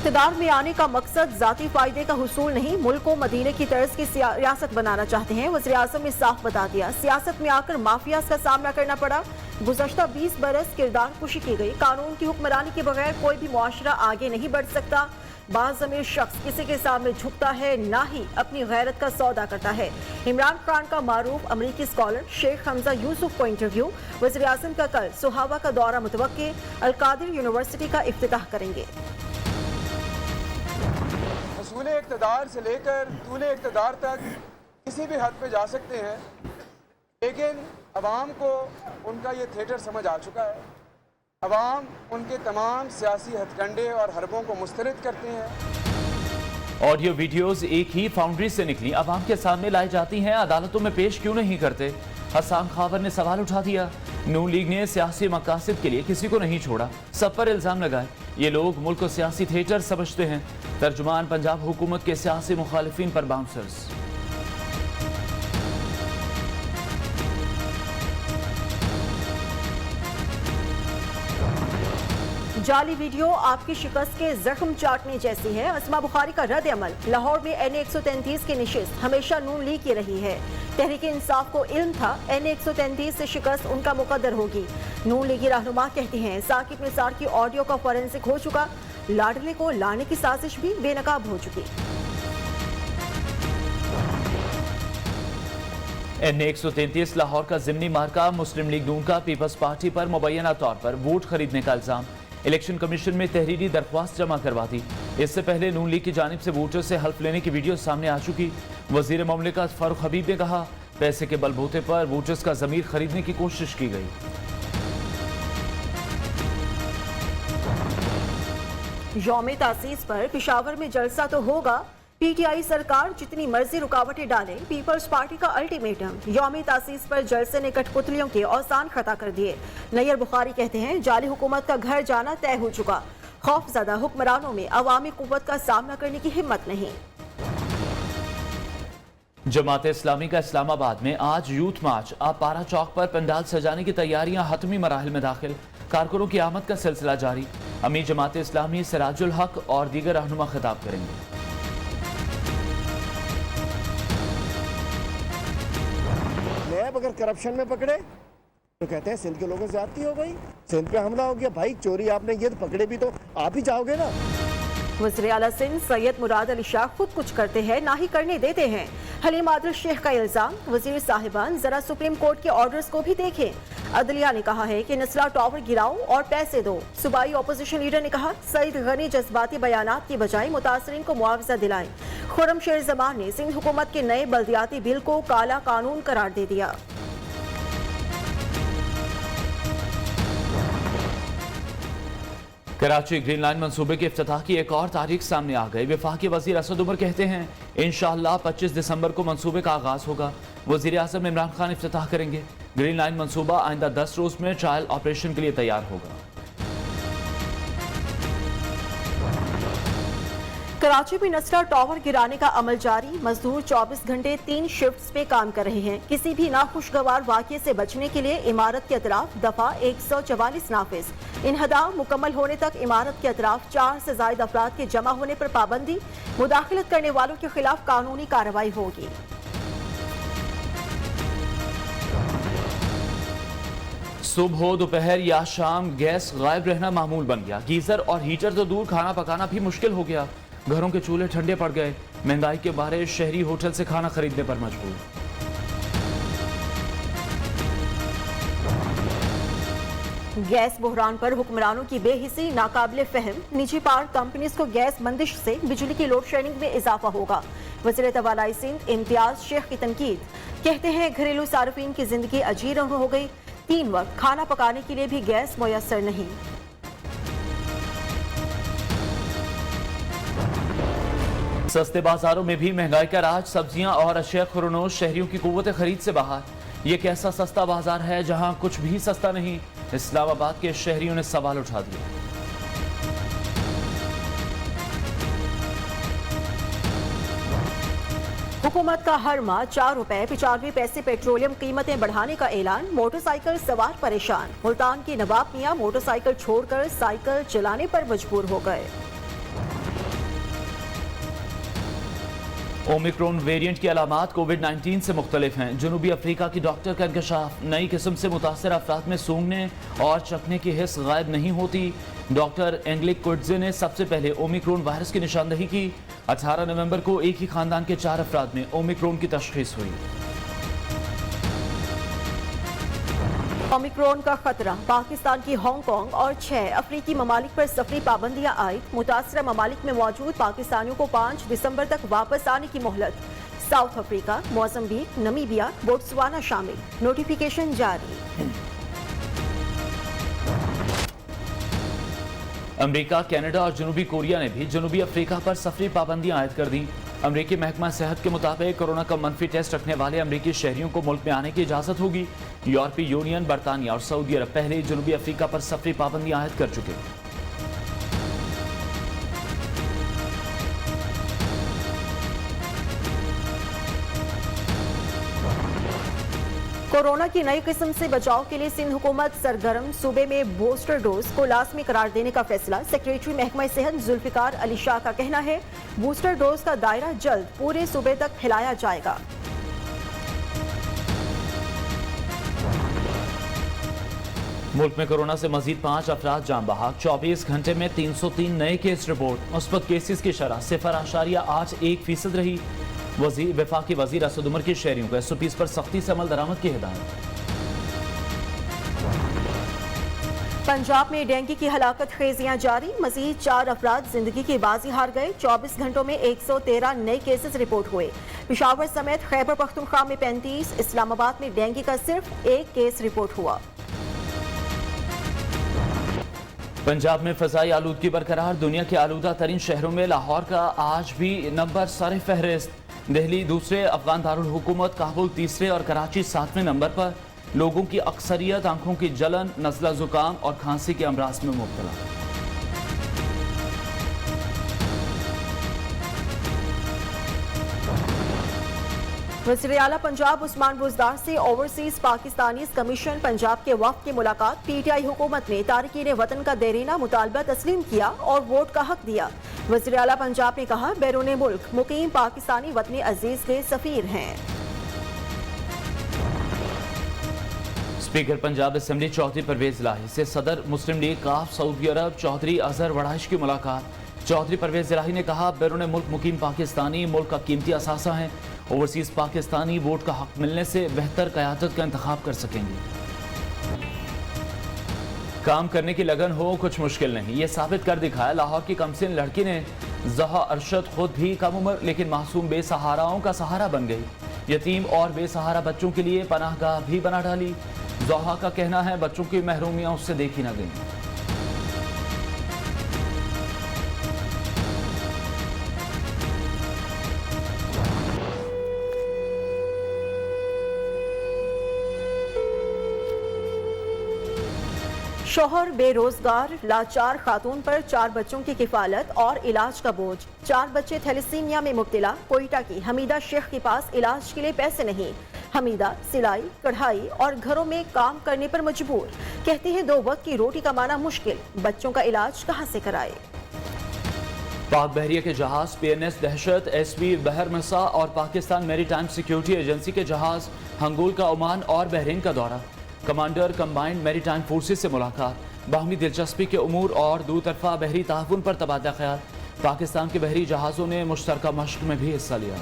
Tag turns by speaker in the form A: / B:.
A: इक़्तिदार में आने का मकसद जाती फायदे का हुसूल नहीं, मुल्क को मदीने की तर्ज की रियासत बनाना चाहते हैं। वज़ीर-ए-आज़म ने साफ बता दिया, सियासत में आकर माफियाज का सामना करना पड़ा। गुज़श्ता 20 बरस किरदार कुशी की गई। कानून की हुक्मरानी के बगैर कोई भी मुआशरा आगे नहीं बढ़ सकता। बाज़मीर शख्स किसी के सामने झुकता है, ना ही अपनी गैरत का सौदा करता है। इमरान खान का मारूफ अमरीकी स्कॉलर शेख हमजा यूसुफ को इंटरव्यू। वज़ीर-ए-आज़म का कल सुहावा का दौरा मुतवक्के, अल-कादिर यूनिवर्सिटी का इफ्तिताह करेंगे।
B: हसूले इक़्तिदार से लेकर तूले इक़्तिदार तक किसी भी हद पे जा सकते हैं, लेकिन अवाम को उनका ये थिएटर समझ आ चुका है। अवाम उनके तमाम सियासी हथकंडे और हरबों को मुस्तरद करते हैं।
C: ऑडियो वीडियोस एक ही फाउंड्री से निकली अवाम के सामने लाई जाती हैं, अदालतों में पेश क्यों नहीं करते? हसन खावर ने सवाल उठा दिया। नून लीग ने सियासी मकासद के लिए किसी को नहीं छोड़ा, सब पर इल्जाम लगाए। ये लोग मुल्क को सियासी थिएटर समझते हैं। तर्जुमान पंजाब हुकूमत के सियासी मुखालिफिन पर बाउंसर्स।
A: जाली वीडियो आपकी शिकस्त के जख्म चाटने जैसी है। अस्मा बुखारी का रद्द अमल। लाहौर में NA-133 की निशिस्त हमेशा नून लीग की रही है। तहरीक इंसाफ को इल्म था NA-133 से शिकस्त उनका मुकद्दर होगी। नून लीगी रहनुमा कहते हैं साकिब निसार की ऑडियो का फॉरेंसिक हो चुका, लाडले को लाने की साजिश भी बेनकाब हो चुकी।
C: NA-133 लाहौर का जिमनी मार्का मुस्लिम लीग नून का पीपल्स पार्टी पर मुबैना तौर पर वोट खरीदने का इल्जाम। इलेक्शन कमीशन में तहरीरी दरख्वास्त जमा करवा दी। इससे पहले नून लीग की जानिब से वोटर से हल्फ लेने की वीडियो सामने आ चुकी। वजीर मुमलिकत फारूक हबीब ने कहा, पैसे के बलबूते पर वोटर्स का ज़मीर खरीदने की कोशिश की गई।
A: यौम तासीस पर पेशावर में जलसा तो होगा, PTI सरकार जितनी मर्जी रुकावटें डाले। पीपल्स पार्टी का अल्टीमेटम। यौम तासीस पर जलसे ने कठपुतलियों के औसान खता कर दिए। नैयर बुखारी कहते हैं जाली हुकूमत का घर जाना तय हो चुका। खौफजदा हुक्मरानों में अवामी कुव्वत का सामना करने की हिम्मत नहीं।
C: जमात इस्लामी का इस्लामाबाद में आज यूथ मार्च। आप पारा चौक पर पंडाल सजाने की तैयारियां हतमी मराहिल में दाखिल। कारकुनों की आमद का सिलसिला जारी। अमीर जमात इस्लामी सिराजुल हक और दीगर रहनुमा खिताब करेंगे।
D: नैब अगर करप्शन में पकड़े तो कहते हैं सिंध के लोगों से ज्यादती हो गई, सिंध पे हमला हो गया। भाई चोरी आपने ये तो पकड़े भी तो आप ही जाओगे ना।
A: वज़ीर आला सिंध सैयद मुराद अली शाह खुद कुछ करते हैं ना ही करने देते हैं। हलीम आदिल शेख का इल्जाम। वजीर साहिबान जरा सुप्रीम कोर्ट के ऑर्डर्स को भी देखें। अदलिया ने कहा है कि नस्ला टावर गिराओ और पैसे दो। सूबाई अपोजिशन लीडर ने कहा सईद गनी जज्बाती बयानात की बजाय मुतासरीन को मुआवजा दिलाएं। खुर्रम शेर जमान ने सिंध हुकूमत के नए बल्दियाती बिल को काला कानून करार दे दिया।
C: कराची ग्रीन लाइन मंसूबे के इफ्तिताह की एक और तारीख सामने आ गई। वफाकी वजीर असद उमर कहते हैं इंशाअल्लाह 25 दिसंबर को मंसूबे का आगाज होगा। वजीर आज़म इमरान खान इफ्तिताह करेंगे। ग्रीन लाइन मंसूबा आइंदा 10 रोज में ट्रायल ऑपरेशन के लिए तैयार होगा।
A: कराची में नस्ला टावर गिराने का अमल जारी। मजदूर 24 घंटे 3 शिफ्ट्स पे काम कर रहे हैं। किसी भी नाखुशगवार वाक़ये से बचने के लिए इमारत के अतराफ दफा 144 नाफिज। इन्हदाम मुकम्मल होने तक इमारत के अतराफ 4 से ज़ायद अफराद के जमा होने पर पाबंदी। मुदाखिलत करने वालों के खिलाफ कानूनी कार्रवाई होगी।
C: सुबह हो दोपहर या शाम गैस गायब रहना मामूल बन गया। गीजर और हीटर तो दूर, खाना पकाना भी मुश्किल हो गया। घरों के चूल्हे ठंडे पड़ गए। महंगाई के बारे शहरी होटल से खाना खरीदने पर मजबूर।
A: गैस बहरान पर हुक्मरानों की बेहिसी नाकाबिले फहम। निजी पावर कंपनीज को गैस बंदिश से बिजली की लोड शेडिंग में इजाफा होगा। वज़ीर तवालाई सिंध इम्तियाज शेख की तनकीद। कहते हैं घरेलू सार्फिन की जिंदगी अजीर हो गई। 3 वक्त खाना पकाने के लिए भी गैस मुयस्सर नहीं।
C: सस्ते बाजारों में भी महंगाई का राज। सब्जियां और अशिया खुरनोश शहरियों की कुव्वत खरीद से बाहर। ये कैसा सस्ता बाजार है जहां कुछ भी सस्ता नहीं? इस्लामाबाद के शहरियों ने सवाल उठा दिया।
A: हुकूमत का हर माह 4 रुपए 95 पैसे पेट्रोलियम कीमतें बढ़ाने का ऐलान। मोटरसाइकिल सवार परेशान। मुल्तान की नवाब मियां मोटरसाइकिल छोड़कर साइकिल चलाने पर मजबूर हो गए।
C: ओमिक्रॉन वेरिएंट की अलामात कोविड-19 से मुख्तलिफ हैं। जनूबी अफ्रीका की डॉक्टर का इंकशाफ, नई किस्म से मुतासर अफराद में सूंघने और चखने की हिस्स गायब नहीं होती। डॉक्टर एंग्लिक कुर्टजे ने सबसे पहले ओमिक्रॉन वायरस की निशानदही की। 18 नवंबर को एक ही खानदान के 4 अफराद में ओमिक्रॉन की तशखीस हुई।
A: ओमिक्रॉन का खतरा, पाकिस्तान की हांगकांग और 6 अफ्रीकी ममालिक पर सफरी पाबंदियां आयद। मुतासरा ममालिक में मौजूद पाकिस्तानियों को 5 दिसंबर तक वापस आने की मोहलत। South Africa, Mozambique, Namibia, Botswana शामिल। नोटिफिकेशन जारी।
C: अमेरिका, कनाडा और जनूबी कोरिया ने भी जनूबी अफ्रीका पर सफरी पाबंदियां आयद कर दी। अमेरिकी महकमा सेहत के मुताबिक कोरोना का मनफी टेस्ट रखने वाले अमेरिकी शहरियों को मुल्क में आने की इजाज़त होगी। यूरोपीय यूनियन, बरतानिया और सऊदी अरब पहले ही जनूबी अफ्रीका पर सफरी पाबंदियां आयद कर चुके।
A: कोरोना की नई किस्म से बचाव के लिए सिंध हुकूमत सरगर्म। सूबे में बूस्टर डोज को लाजमी करार देने का फैसला। सेक्रेटरी महकमा सेहत जुल्फिकार अली शाह का कहना है बूस्टर डोज का दायरा जल्द पूरे सूबे तक फैलाया जाएगा।
C: मुल्क में कोरोना से मजीद 5 अफराद जान बहक। 24 घंटे में 303 नए केस रिपोर्ट। मुस्बत केसेस की शरह 0.81% रही। वफाकी वजीर असद उमर के शहरियों को SOPs पर सख्ती से अमल दरामद की हिदायत।
A: पंजाब में डेंगू की हलाकत खेजियां जारी। मजीद 4 अफराद जिंदगी की बाजी हार गए। 24 घंटों में 113 नए केसेस रिपोर्ट हुए। पेशावर समेत खैबर पख्तूनख्वा में 35, इस्लामाबाद में डेंगू का सिर्फ 1 केस रिपोर्ट हुआ।
C: पंजाब में फजाई आलूदगी बरकरार। दुनिया के आलूदा तरीन शहरों में लाहौर का आज भी नंबर सर फहरिस्त। दिल्ली दूसरे, अफगान दारुल हुकूमत काबुल तीसरे और कराची 7वें नंबर पर। लोगों की अक्सरियत आंखों की जलन, नज़ला जुकाम और खांसी के अमराज में मुब्तला।
A: वज़ीर आला पंजाब उस्मान बुज़दार से ओवरसीज पाकिस्तानी कमीशन पंजाब के वफ़द की मुलाकात। PTI हुकूमत ने तारकीन वतन का देरीना मुतालबा तस्लीम किया और वोट का हक दिया। वज़ीर आला पंजाब ने कहा बैरून मुल्क मुकीम पाकिस्तानी वतनी अजीज के सफ़ीर हैं।
C: स्पीकर पंजाब असेंबली चौधरी परवेज इलाही से सदर मुस्लिम लीग काफ सऊदी अरब चौधरी अजहर वड़ाइश की मुलाकात। चौधरी परवेज इलाही ने कहा बैरून मुल्क मुकीम पाकिस्तानी मुल्क का कीमती असासा है। ओवरसीज पाकिस्तानी वोट का हक मिलने से बेहतर क़यादत का इंतखाब कर सकेंगे। काम करने की लगन हो कुछ मुश्किल नहीं, ये साबित कर दिखाया लाहौर की कमसिन लड़की ने। जहा अरशद खुद भी कम उम्र लेकिन मासूम बेसहाराओं का सहारा बन गई। यतीम और बेसहारा बच्चों के लिए पनाहगाह भी बना डाली। जहा का कहना है बच्चों की महरूमियां उससे देखी न गई।
A: शोहर बेरोजगार लाचार खातून पर 4 बच्चों की किफालत और इलाज का बोझ। 4 बच्चे थैलेसीमिया में मुब्तला। कोयटा की हमीदा शेख के पास इलाज के लिए पैसे नहीं। हमीदा सिलाई, कढ़ाई और घरों में काम करने पर मजबूर। कहती है 2 वक्त की रोटी कमाना मुश्किल, बच्चों का इलाज कहां से कराए।
C: पाक बहरिया के जहाज PNS दहशत, SV बहरमसा और पाकिस्तान मैरीटाइम सिक्योरिटी एजेंसी के जहाज हंगूल का ओमान और बहरीन का दौरा। कमांडर कंबाइंड मैरीटाइम फोर्सेस से मुलाकात। बाहमी दिलचस्पी के उमूर और दो तरफा बहरी ताउन पर तबादला ख्याल। पाकिस्तान के बहरी जहाज़ों ने मुश्तरका मश्क में भी हिस्सा लिया।